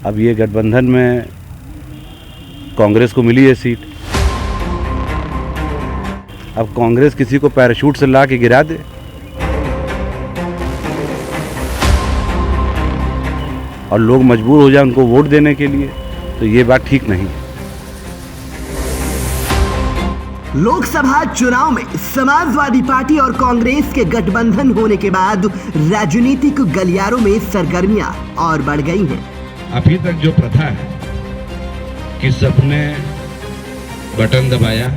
अब ये गठबंधन में कांग्रेस को मिली है सीट। अब कांग्रेस किसी को पैराशूट से ला के गिरा दे और लोग मजबूर हो जाए उनको वोट देने के लिए, तो ये बात ठीक नहीं है। लोकसभा चुनाव में समाजवादी पार्टी और कांग्रेस के गठबंधन होने के बाद राजनीतिक गलियारों में सरगर्मियां और बढ़ गई हैं। अभी तक जो प्रथा है कि सबने बटन दबाया,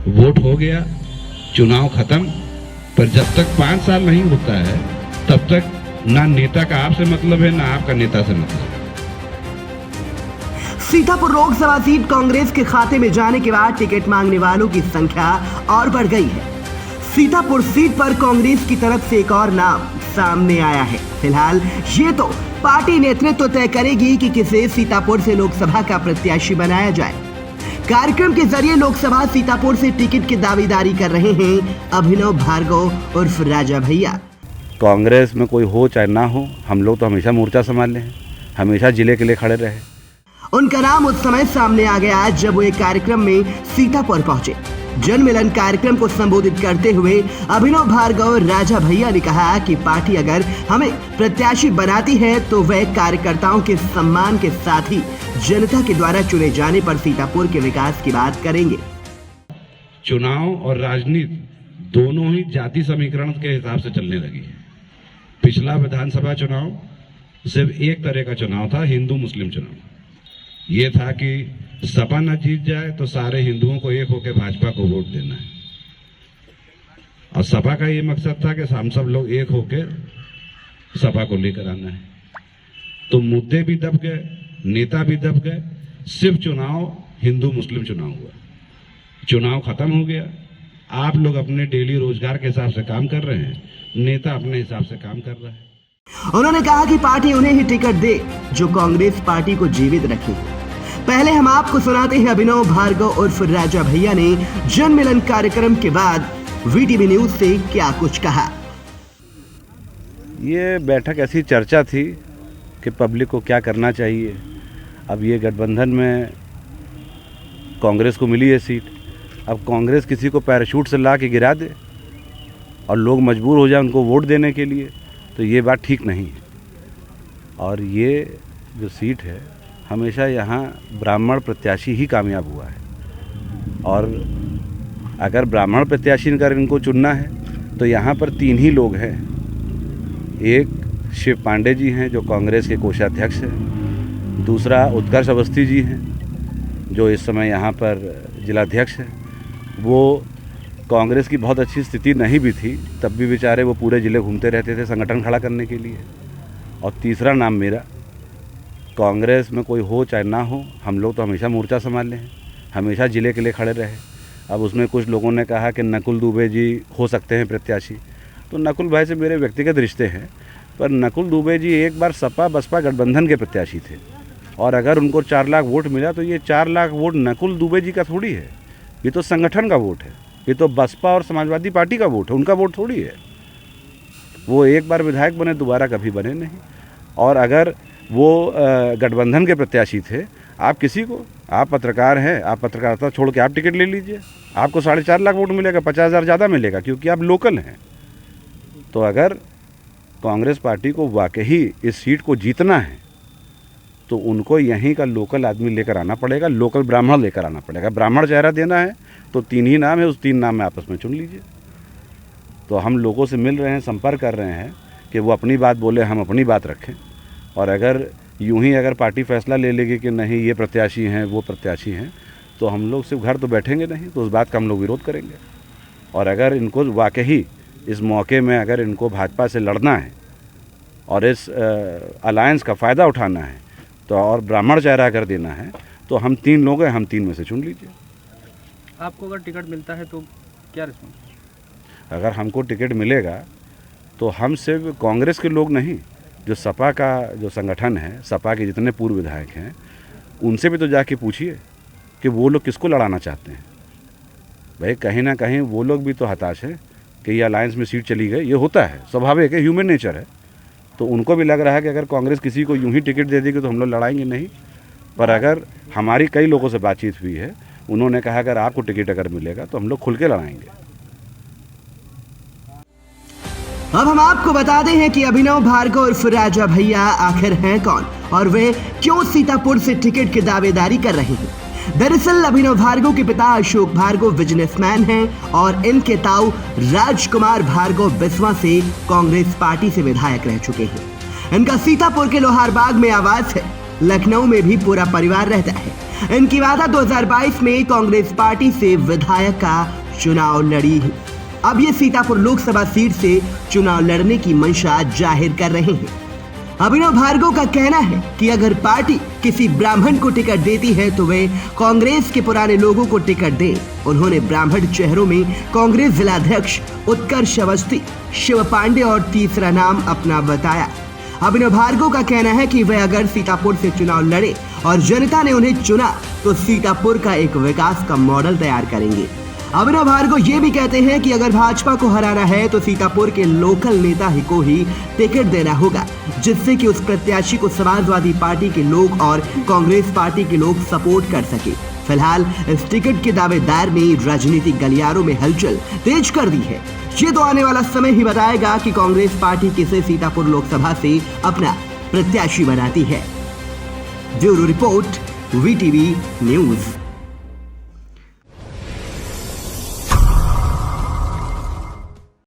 वोट हो गया, चुनाव खत्म, पर जब तक 5 साल नहीं होता है तब तक ना नेता का आपसे मतलब है ना आपका नेता से मतलब। सीतापुर लोकसभा सीट कांग्रेस के खाते में जाने के बाद टिकट मांगने वालों की संख्या और बढ़ गई है। सीतापुर सीट पर कांग्रेस की तरफ से एक और नाम सामने आया है। फिलहाल ये तो पार्टी नेतृत्व तय करेगी कि किसे सीतापुर से लोकसभा का प्रत्याशी बनाया जाए। कार्यक्रम के जरिए लोकसभा सीतापुर से टिकट की दावेदारी कर रहे हैं अभिनव भार्गव उर्फ राजा भैया। कांग्रेस में कोई हो चाहे ना हो, हम लोग तो हमेशा मोर्चा संभाले हैं, हमेशा जिले के लिए खड़े रहे। उनका नाम उस समय सामने आ गया जब वो एक कार्यक्रम में सीतापुर पहुंचे। जन मिलन कार्यक्रम को संबोधित करते हुए अभिनव भार्गव राजा भैया ने कहा कि पार्टी अगर हमें प्रत्याशी बनाती है तो वह कार्यकर्ताओं के सम्मान के साथ ही जनता के द्वारा चुने जाने पर सीतापुर के विकास की बात करेंगे। चुनाव और राजनीति दोनों ही जाति समीकरण के हिसाब से चलने लगी है। पिछला विधानसभा चुनाव सिर्फ एक तरह का चुनाव था, हिंदू मुस्लिम चुनाव। ये था कि सपा न जीत जाए तो सारे हिंदुओं को एक होकर भाजपा को वोट देना है, और सपा का ये मकसद था कि हम सब लोग एक होकर सपा को लेकर आना है। तो मुद्दे भी दब गए, नेता भी दब गए, सिर्फ चुनाव हिंदू मुस्लिम चुनाव हुआ। चुनाव खत्म हो गया, आप लोग अपने डेली रोजगार के हिसाब से काम कर रहे हैं, नेता अपने हिसाब से काम कर रहा है। उन्होंने कहा कि पार्टी उन्हें ही टिकट दे जो कांग्रेस पार्टी को जीवित रखे। पहले हम आपको सुनाते हैं अभिनव भार्गव उर्फ राजा भैया ने जन मिलन कार्यक्रम के बाद वीटीवी न्यूज से क्या कुछ कहा। ये बैठक ऐसी चर्चा थी कि पब्लिक को क्या करना चाहिए। अब ये गठबंधन में कांग्रेस को मिली है सीट। अब कांग्रेस किसी को पैराशूट से ला के गिरा दे और लोग मजबूर हो जाए उनको वोट देने के लिए, तो ये बात ठीक नहीं है। और ये जो सीट है हमेशा यहाँ ब्राह्मण प्रत्याशी ही कामयाब हुआ है, और अगर ब्राह्मण प्रत्याशी कर इनको चुनना है तो यहाँ पर 3 ही लोग हैं। एक शिव पांडे जी हैं जो कांग्रेस के कोषाध्यक्ष हैं, दूसरा उत्कर्ष अवस्थी जी हैं जो इस समय यहाँ पर जिलाध्यक्ष हैं। वो कांग्रेस की बहुत अच्छी स्थिति नहीं भी थी तब भी बेचारे वो पूरे ज़िले घूमते रहते थे संगठन खड़ा करने के लिए। और तीसरा नाम मेरा, कांग्रेस में कोई हो चाहे ना हो, हम लोग तो हमेशा मोर्चा संभाले हैं, हमेशा ज़िले के लिए खड़े रहे। अब उसमें कुछ लोगों ने कहा कि नकुल दुबे जी हो सकते हैं प्रत्याशी, तो नकुल भाई से मेरे व्यक्तिगत रिश्ते हैं, पर नकुल दुबे जी एक बार सपा बसपा गठबंधन के प्रत्याशी थे, और अगर उनको 4 लाख वोट मिला तो ये 4 लाख वोट नकुल दुबे जी का थोड़ी है, ये तो संगठन का वोट है, ये तो बसपा और समाजवादी पार्टी का वोट है, उनका वोट थोड़ी है। वो एक बार विधायक बने, दोबारा कभी बने नहीं। और अगर वो गठबंधन के प्रत्याशी थे, आप किसी को, आप पत्रकार हैं, आप पत्रकारिता छोड़ के आप टिकट ले लीजिए, आपको 4.5 लाख वोट मिलेगा, 50,000 ज़्यादा मिलेगा क्योंकि आप लोकल हैं। तो अगर कांग्रेस पार्टी को वाकई इस सीट को जीतना है तो उनको यहीं का लोकल आदमी लेकर आना पड़ेगा, लोकल ब्राह्मण लेकर आना पड़ेगा। ब्राह्मण चेहरा देना है तो 3 ही नाम है, उस 3 नाम में आपस में चुन लीजिए। तो हम लोगों से मिल रहे हैं, संपर्क कर रहे हैं कि वो अपनी बात बोले, हम अपनी बात रखें। और अगर यूं ही अगर पार्टी फैसला ले लेगी कि नहीं ये प्रत्याशी हैं वो प्रत्याशी हैं, तो हम लोग सिर्फ घर तो बैठेंगे नहीं, तो उस बात का हम लोग विरोध करेंगे। और अगर इनको वाकई इस मौके में अगर इनको भाजपा से लड़ना है और इस अलायंस का फ़ायदा उठाना है तो और ब्राह्मण चेहरा कर देना है, तो हम 3 लोग हैं, हम 3 में से चुन लीजिए। आपको अगर टिकट मिलता है तो क्या रिस्पॉन्स? अगर हमको टिकट मिलेगा तो हम सिर्फ कांग्रेस के लोग नहीं, जो सपा का जो संगठन है, सपा के जितने पूर्व विधायक हैं, उनसे भी तो जाके पूछिए कि वो लोग किसको लड़ाना चाहते हैं। भाई कहीं ना कहीं वो लोग भी तो हताश हैं कि ये अलायंस में सीट चली गई। ये होता है, स्वाभाविक है, ह्यूमन नेचर है। तो उनको भी लग रहा है कि अगर कांग्रेस किसी को यूं ही टिकट दे देगी तो हम लोग लड़ाएंगे नहीं। पर अगर हमारी कई लोगों से बातचीत हुई है, उन्होंने कहा अगर आपको टिकट अगर मिलेगा तो हम लोग खुल के लड़ाएंगे। अब हम आपको बताते हैं कि अभिनव भार्गव उर्फ राजा भैया आखिर हैं कौन और वे क्यों सीतापुर से टिकट की दावेदारी कर रहे हैं। दरअसल अभिनव भार्गव के पिता अशोक भार्गव बिजनेसमैन हैं और इनके ताऊ राजकुमार भार्गव बिस्वा से कांग्रेस पार्टी से विधायक रह चुके हैं। इनका सीतापुर के लोहारबाग में आवास है। लखनऊ में भी पूरा परिवार रहता है। इनकी वादा 2022 में कांग्रेस पार्टी से विधायक का चुनाव लड़ी है। अब ये सीतापुर लोकसभा सीट से चुनाव लड़ने की मंशा जाहिर कर रहे हैं। अभिनव भार्गव का कहना है कि अगर पार्टी किसी ब्राह्मण को टिकट देती है तो वे कांग्रेस के पुराने लोगों को टिकट दें। उन्होंने ब्राह्मण चेहरों में कांग्रेस जिलाध्यक्ष उत्कर्ष अवस्थी, शिव पांडे और तीसरा नाम अपना बताया। अभिनव भार्गव का कहना है कि वे अगर सीतापुर से चुनाव लड़े और जनता ने उन्हें चुना तो सीतापुर का एक विकास का मॉडल तैयार करेंगे। अभिनव भार्गव ये भी कहते हैं कि अगर भाजपा को हराना है तो सीतापुर के लोकल नेता ही को ही टिकट देना होगा, जिससे कि उस प्रत्याशी को समाजवादी पार्टी के लोग और कांग्रेस पार्टी के लोग सपोर्ट कर सके। फिलहाल इस टिकट के दावेदार ने राजनीतिक गलियारों में हलचल तेज कर दी है। ये तो आने वाला समय ही बताएगा कि कांग्रेस पार्टी किसे सीतापुर लोकसभा से अपना प्रत्याशी बनाती है। Bureau report, VTV news.